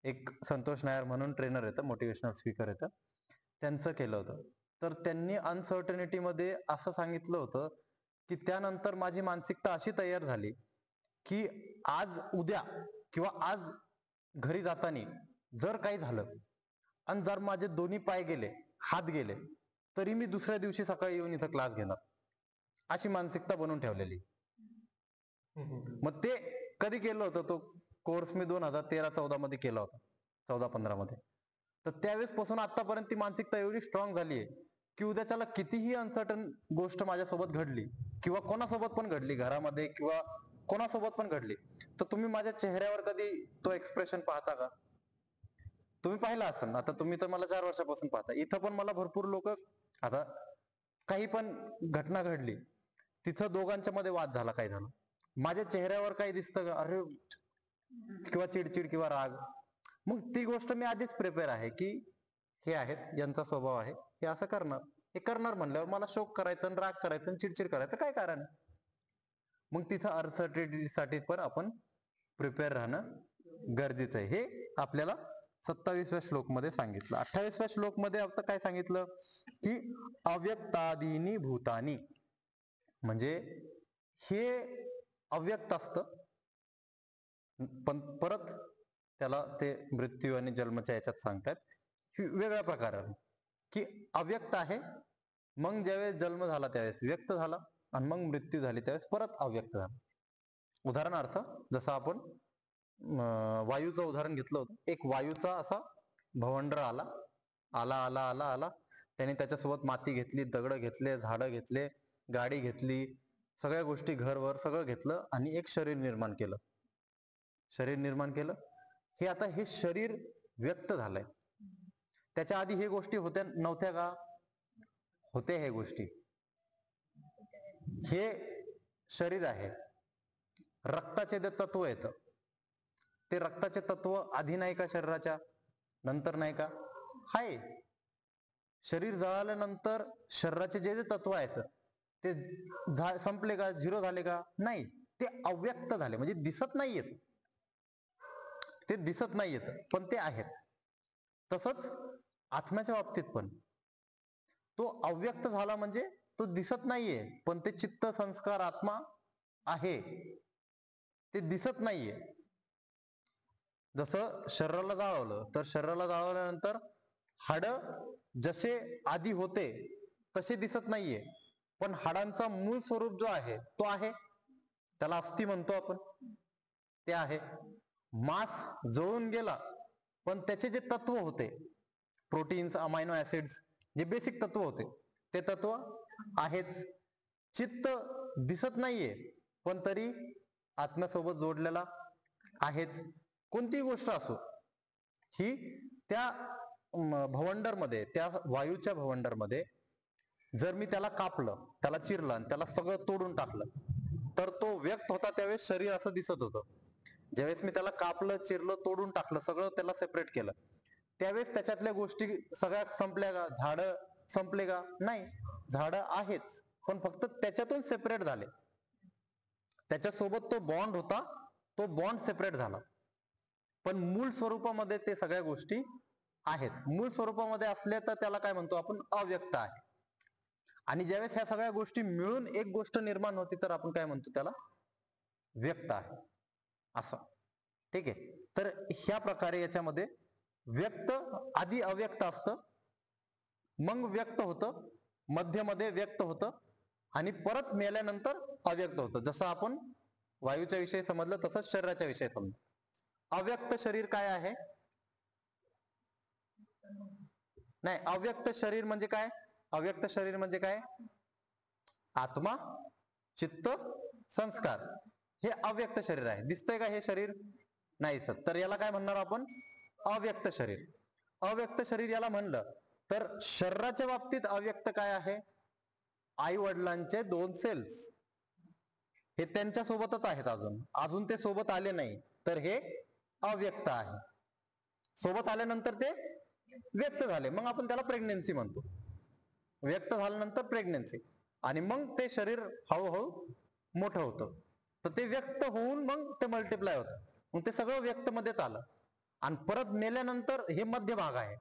एक संतोष नायर म्हणून ट्रेनर येतं, मोटिवेशनल स्पीकर येतं, त्यांचं केलं होतं. तर त्यांनी अनसर्टनिटी मध्ये असं सांगितलं होतं की त्यानंतर माझी मानसिकता अशी तयार झाली की आज उद्या किंवा आज घरी जाताना जर काही झालं आणि जर माझे दोन्ही पाय गेले, हात गेले, तरी मी दुसऱ्या दिवशी सकाळी येऊन इथं क्लास घेणार, अशी मानसिकता बनवून ठेवलेली. मग ते कधी केलं होतं? तो कोर्स मी 2013-14 मध्ये केला होता, 14-15 मध्ये. तर त्यावेळेस पासून आतापर्यंत ती मानसिकता एवढी स्ट्रॉंग झाली आहे की उद्याच्याला कितीही अनसर्टन गोष्ट माझ्यासोबत घडली किंवा कोणासोबत पण घडली, घरामध्ये किंवा कोणासोबत पण घडली, तर तुम्ही माझ्या चेहऱ्यावर कधी तो एक्सप्रेशन पाहता का? तुम्ही पाहिला असेल ना. आता तुम्ही तर मला 4 वर्षापासून पाहता, इथं पण मला भरपूर लोक, आता काही पण घटना घडली, तिथं दोघांच्या मध्ये वाद झाला, काय झालं, माझ्या चेहऱ्यावर काही दिसतं का? अरे, किंवा चिडचिड किंवा राग. मग ती गोष्ट मी आधीच प्रिपेअर आहे की हे आहेत, यांचा स्वभाव आहे, हे असं करणार, हे करणार म्हणल्यावर मला शोक करायचं आणि राग करायचं आणि चिडचिड करायचं काय कारण आहे? मग तिथं अनसर्टिनिटीसाठी पण आपण प्रिपेअर राहणं गरजेचं आहे. हे आपल्याला 27व्या श्लोक मध्ये सांगितलं. 28व्या श्लोक मध्ये आता काय सांगितलं की अव्यक्तादीनी भूतानी, म्हणजे हे अव्यक्त असतं, पण परत त्याला ते मृत्यू आणि जन्माच्या याच्यात सांगतात वेगळ्या प्रकाराने की अव्यक्त आहे, मग ज्यावेळेस जन्म झाला त्यावेळेस व्यक्त झाला आणि मग मृत्यू झाली त्यावेळेस परत अव्यक्त झाला. उदाहरणार्थ जसं आपण वायूचं उदाहरण घेतलं होतं. एक वायूचा असा भवंडर आला आला आला आला आला त्याने त्याच्यासोबत माती घेतली, दगड घेतले, झाडं घेतले, गाडी घेतली, सगळ्या गोष्टी, घरवर सगळं घेतलं आणि एक शरीर निर्माण केलं. शरीर निर्माण केलं, हे आता हे शरीर व्यक्त झालंय. त्याच्या आधी हे गोष्टी होत्या नव्हत्या का? होते हे गोष्टी. हे शरीर आहे, रक्ताचे जे तत्व येतं, ते रक्ताचे तत्व आधी नाही का शरीराच्या, नंतर नाही का? हाय. शरीर जळाल्यानंतर शरीराचे जे जे तत्व आहेत ते संपले का, झिरो झाले का? नाही, ते अव्यक्त झाले, म्हणजे दिसत नाहीयेत. ते दिसत नाहीयेत पण ते आहेत. तसंच आत्म्याच्या बाबतीत पण तो अव्यक्त झाला, म्हणजे तो दिसत नाहीये पण ते चित्त, संस्कार, आत्मा आहे, ते दिसत नाहीये. जसं शरीराला जाळवलं तर शरीराला जाळवल्यानंतर हाड जसे आधी होते तसे दिसत नाहीये, पण हाडांचा मूळ स्वरूप जो आहे तो आहे, त्याला अस्थी म्हणतो आपण, ते आहे. मांस जळून गेला पण त्याचे जे तत्व होते, प्रोटीन्स, अमायनो ऍसिड्स, जे बेसिक तत्व होते ते तत्व आहेच. चित्त दिसत नाहीये पण तरी आत्म्यासोबत जोडलेला आहेच. कोणतीही गोष्ट असो, ही त्या भवंडर मध्ये, त्या वायूच्या भवंडर मध्ये जर मी त्याला कापलं, त्याला चिरलं आणि त्याला सगळं तोडून टाकलं, तर तो व्यक्त होता त्यावेळेस शरीर असं दिसत होतं. ज्यावेळेस मी त्याला कापलं, चिरलं, तोडून टाकलं, सगळं त्याला सेपरेट केलं, त्यावेळेस त्याच्यातल्या गोष्टी सगळ्या संपल्या का? झाडं संपले का? नाही, झाडं आहेच, पण फक्त त्याच्यातून सेपरेट झाले. त्याच्यासोबत तो बॉन्ड होता, तो बॉन्ड सेपरेट झाला, पण मूळ स्वरूपामध्ये ते सगळ्या गोष्टी आहेत. मूळ स्वरूपामध्ये असले तर त्याला काय म्हणतो आपण? अव्यक्त आहे. आणि ज्यावेळेस ह्या सगळ्या गोष्टी मिळून एक गोष्ट निर्माण होती तर आपण काय म्हणतो? त्याला व्यक्त आहे, असं. ठीक आहे. तर ह्या प्रकारे याच्यामध्ये व्यक्त आधी अव्यक्त असतं, मग व्यक्त होतं, मध्यमध्ये व्यक्त होतं, आणि परत मेल्यानंतर अव्यक्त होतं. जसं आपण वायूच्या विषयी समजलं तसंच शरीराच्या विषयी समजलं. अव्यक्त शरीर काय आहे? नाही, अव्यक्त शरीर म्हणजे काय? अव्यक्त शरीर म्हणजे काय? आत्मा, चित्त, संस्कार हे अव्यक्त शरीर आहे. दिसतंय का हे शरीर? नाही सर. तर याला काय म्हणणार आपण? अव्यक्त शरीर. अव्यक्त शरीर याला म्हणलं तर शरीराच्या बाबतीत अव्यक्त काय आहे? आई वडिलांचे 2 सेल्स हे त्यांच्या सोबतच आहेत, अजून ते सोबत आले नाही, तर हे अव्यक्त आहे. सोबत आल्यानंतर ते व्यक्त झाले, मग आपण त्याला प्रेग्नेन्सी म्हणतो. व्यक्त झाल्यानंतर प्रेग्नेन्सी, आणि मग ते शरीर हळूहळू मोठं होतं. तर ते व्यक्त होऊन मग ते मल्टिप्लाय होतं, मग ते सगळं व्यक्त मध्येच आलं. आणि परत मेल्यानंतर हे मध्य भाग आहे.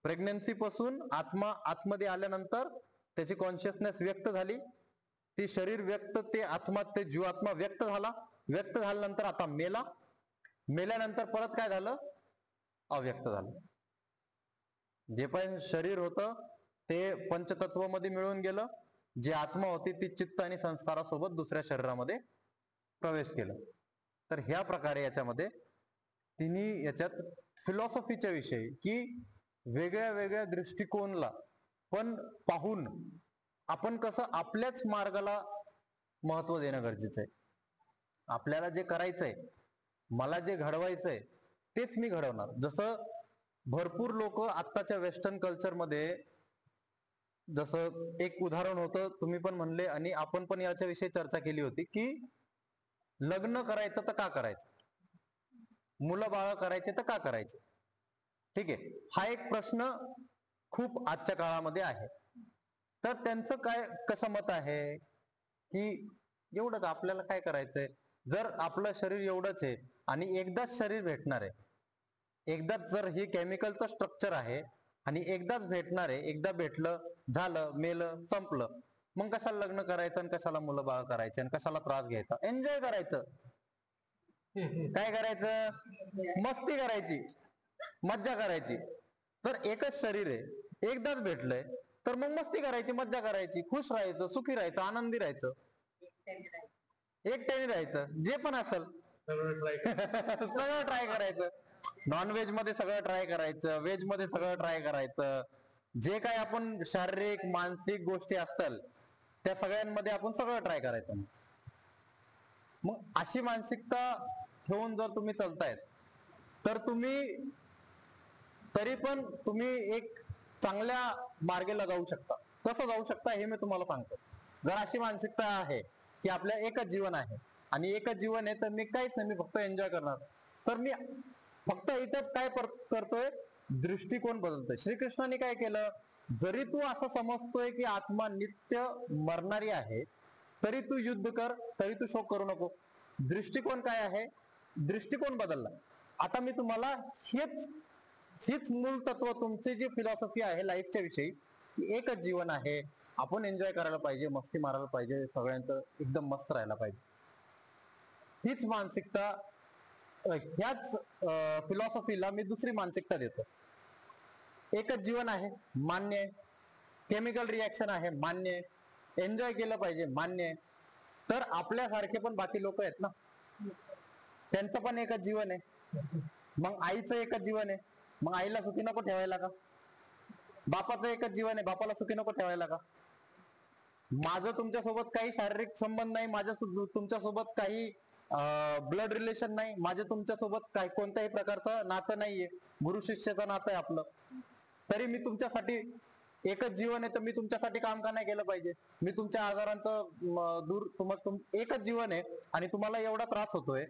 प्रेग्नेन्सी पासून आत्मा आतमध्ये आल्यानंतर त्याची कॉन्शियसनेस व्यक्त झाली, ती शरीर व्यक्त, ते आत्मा, ते जीवात्मा व्यक्त झाला. व्यक्त झाल्यानंतर आता मेला, मेल्यानंतर परत काय झालं? अव्यक्त झालं. जे पण शरीर होतं ते पंचतत्व मध्ये मिळून गेलं, जी आत्मा होती ती चित्त आणि संस्कारासोबत दुसऱ्या शरीरामध्ये प्रवेश केलं. तर ह्या प्रकारे याच्यामध्ये तिन्ही याच्यात फिलॉसॉफीच्या विषयी, की वेगळ्या वेगळ्या दृष्टिकोनला पण पाहून आपण कसं आपल्याच मार्गाला महत्व देणं गरजेचं आहे. आपल्याला जे करायचंय, मला जे घडवायचंय तेच मी घडवणार. जसं भरपूर लोक आत्ताच्या वेस्टर्न कल्चरमध्ये, जसं एक उदाहरण होतं, तुम्ही पण म्हणले आणि आपण पण याच्याविषयी चर्चा केली होती, की लग्न करायचं तर का करायचं, मुलं बाळ करायचे तर का करायचे. ठीक आहे, हा एक प्रश्न खूप आजच्या काळामध्ये आहे. तर त्यांचं काय कसं मत आहे, की एवढंच आपल्याला काय करायचंय, जर आपलं शरीर एवढंच आहे आणि एकदाच शरीर भेटणार आहे, एकदाच, जर हे केमिकलचं स्ट्रक्चर आहे आणि एकदाच भेटणार आहे, एकदा भेटलं, झालं, मेलं, संपलं, मग कशाला लग्न करायचं आणि कशाला मुलं बाळ करायचे आणि कशाला त्रास घ्यायचा? एन्जॉय करायचं. काय करायचं? मस्ती करायची, मज्जा करायची. तर एकच शरीर आहे, एकदाच भेटलंय, तर मग मस्ती करायची, मज्जा करायची, खुश राहायचं, सुखी राहायचं, आनंदी राहायचं, एकट्याने राहायचं, जे पण असेल सगळं ट्राय करायचं. नॉनव्हेज मध्ये सगळं ट्राय करायचं, व्हेज मध्ये सगळं ट्राय करायचं, जे काय आपण शारीरिक मानसिक गोष्टी असतात त्या सगळ्यांमध्ये आपण सगळं ट्राय करायचं. मग अशी मानसिकता ठेवून जर तुम्ही चालतायत तर तुम्ही तरी पण तुम्ही एक चांगल्या मार्गाला जाऊ शकता. कसं जाऊ शकता हे मी तुम्हाला सांगतो. जर अशी मानसिकता आहे की आपल्या एकच जीवन आहे आणि एकच जीवन आहे, तर मी काहीच नाही, मी फक्त एन्जॉय करणार, तर मी फक्त इथं काय करतोय? दृष्टिकोन बदलतोय. श्रीकृष्णाने काय केलं? जरी तू असं समजतोय की आत्मा नित्य मरणारी आहे, तरी तू युद्ध कर, तरी तू शोक करू नको. दृष्टिकोन काय आहे? दृष्टिकोन बदलला. आता मी तुम्हाला हीच मूळ तत्व, तुमची जी फिलॉसॉफी आहे लाईफच्या विषयी, की एकच जीवन आहे, आपण एन्जॉय करायला पाहिजे, मस्ती मारायला पाहिजे, सगळ्यांचं एकदम मस्त राहायला पाहिजे, हीच मानसिकता, ह्याच फिलॉसॉफीला मी दुसरी मानसिकता देतो. एकच जीवन आहे, मान्य आहे. केमिकल रिॲक्शन आहे, मान्य आहे. एन्जॉय केलं पाहिजे, मान्य आहे. तर आपल्यासारखे पण बाकी लोक आहेत ना, त्यांचं पण एकच जीवन आहे. मग आईचं एकच जीवन आहे, मग आईला सुखी नको ठेवायला का? बापाचं एकच जीवन आहे, बापाला सुखी नको ठेवायला का? माझं तुमच्यासोबत काही शारीरिक संबंध नाही, माझ्या तुमच्यासोबत काही ब्लड रिलेशन नाही, माझे तुमच्यासोबत काही कोणत्याही प्रकारचं नातं नाहीये, गुरु शिष्याचं नातं आहे आपलं, तरी मी तुमच्यासाठी, एकच जीवन आहे तर मी तुमच्यासाठी काम का नाही केलं पाहिजे? मी तुमच्या आजारांचं एकच जीवन आहे आणि तुम्हाला एवढा त्रास होतोय,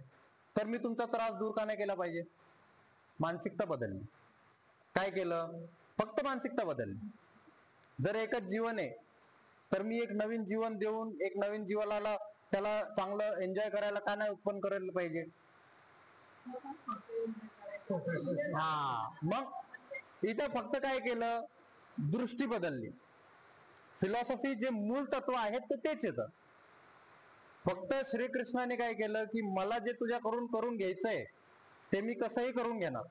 तर मी तुमचा त्रास दूर का नाही केला पाहिजे? मानसिकता बदलली. काय केलं? फक्त मानसिकता बदलली. जर एकच जीवन आहे तर मी एक नवीन जीवन देऊन एक नवीन जीवाला त्याला चांगलं एन्जॉय करायला का नाही उत्पन्न करायला पाहिजे? हा, मग इथं फक्त काय केलं? दृष्टी बदलली. फिलॉसॉफी जे मूळ तत्व आहेत ते तेच येतं. फक्त श्रीकृष्णाने काय केलं की मला जे तुझ्याकडून करून घ्यायचंय ते मी कसंही करून घेणार.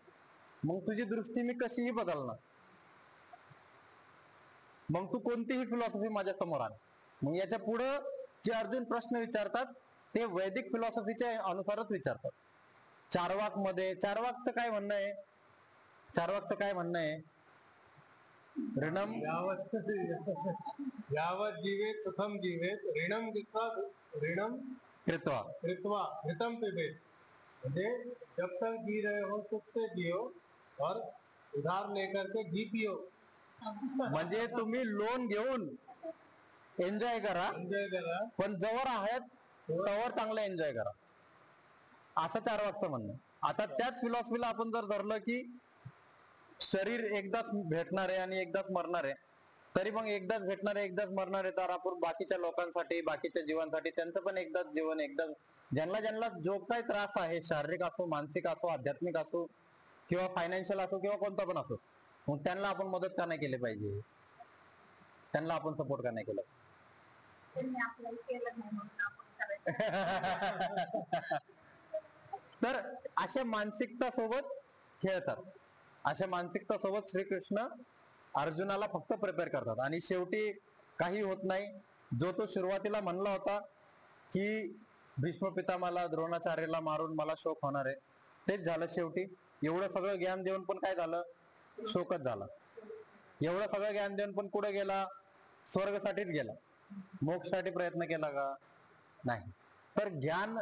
मग तुझी दृष्टी मी कशीही बदलणार. मग तू कोणतीही फिलॉसॉफी माझ्या समोर आण. मग याच्या पुढं जे अर्जुन प्रश्न विचारतात ते वैदिक फिलॉसॉफीच्या अनुसारच विचारतात. चारवाकचं काय म्हणणं आहे? चारवाकचं काय म्हणणं आहे? ऋणम यावत जीवेत सुखम जीवेत ऋणम कृत्वा कृत्वा ऋतम पिबेत. म्हणजे जब तक जी रहे हो सुख से जियो और उधार लेकर के घी पियो. म्हणजे तुम्ही लोन घेऊन एन्जॉय करा, पण जवळ आहेत तवर चांगलं एन्जॉय करा, असं चारवाकचं म्हणणं. आता त्याच फिलॉसॉफीला आपण जर धरलं की शरीर एकदाच भेटणार आहे आणि एकदाच मरणार आहे, तरी मग एकदाच भेटणार आहे एकदाच मरणार आहे तर आपण बाकीच्या लोकांसाठी बाकीच्या जीवांसाठी त्यांचं पण एकदाच जीवन एकदाच, ज्यांना जो काही त्रास आहे शारीरिक असो मानसिक असो आध्यात्मिक असो किंवा फायनान्शियल असो किंवा कोणता पण असो, मग त्यांना आपण मदत का नाही केली पाहिजे? त्यांना आपण सपोर्ट का नाही केला? तर अशा मानसिकता सोबत खेळतात. अशा मानसिकता सोबत श्रीकृष्ण अर्जुनाला फक्त प्रिपेअर करतात. आणि शेवटी काही होत नाही. जो तो सुरुवातीला म्हणला होता की भीष्म पितामहाला द्रोणाचार्याला मारून मला शोक होणार आहे, तेच झालं शेवटी. एवढं सगळं ज्ञान देऊन पण काय झालं? शोकच झाला. एवढं सगळं ज्ञान देऊन पण कुठे गेला? स्वर्गासाठीच गेला. मोक्षासाठी प्रयत्न केला का? नाही. तर ज्ञान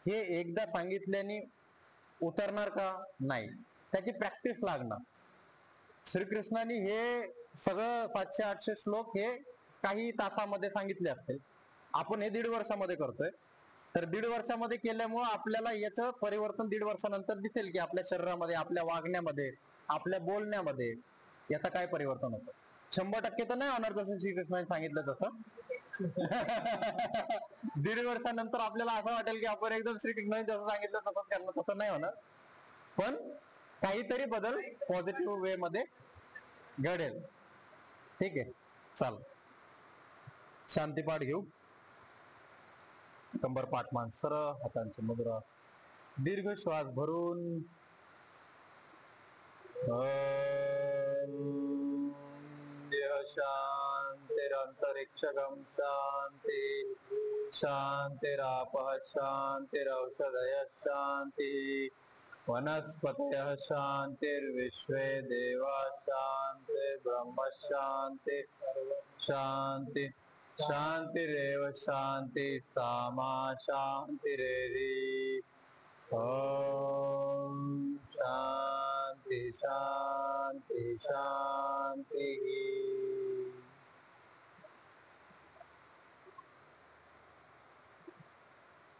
हे एकदा सांगितल्याने उतरणार का? नाही. त्याची प्रॅक्टिस लागणार. श्रीकृष्णाने हे सगळं 700-800 श्लोक हे काही तासामध्ये सांगितले असतील. आपण हे 1.5 वर्षामध्ये करतोय. तर 1.5 वर्षामध्ये केल्यामुळं आपल्याला याचं परिवर्तन 1.5 वर्षानंतर दिसेल की आपल्या शरीरामध्ये, आपल्या वागण्यामध्ये, आपल्या बोलण्यामध्ये याचं काय परिवर्तन होतं. 100% तर नाही होणार जसं श्रीकृष्णाने सांगितलं तसं. 1.5 वर्षानंतर आपल्याला असं वाटेल की आपण एकदम श्रीकृष्णाने जसं सांगितलं तसं त्यांना तसं नाही होणार, पण काहीतरी बदल पॉझिटिव्ह वे मध्ये घडेल. ठीक आहे, चाल शांतीपाठ घेऊ. कंबर पाठ मान सरळ, हातांची मुद्रा, दीर्घ श्वास भरून शांतिरंतरिक्षगम शांति शांतिरापः शांतिरौषधयः शांति वनस्पतयः शांतिर्विश्वे देवा शांतिर्ब्रह्म शांति शांति शांतिरेव शांति सामा शांतिरेधि. ओम शांति शांति शांति.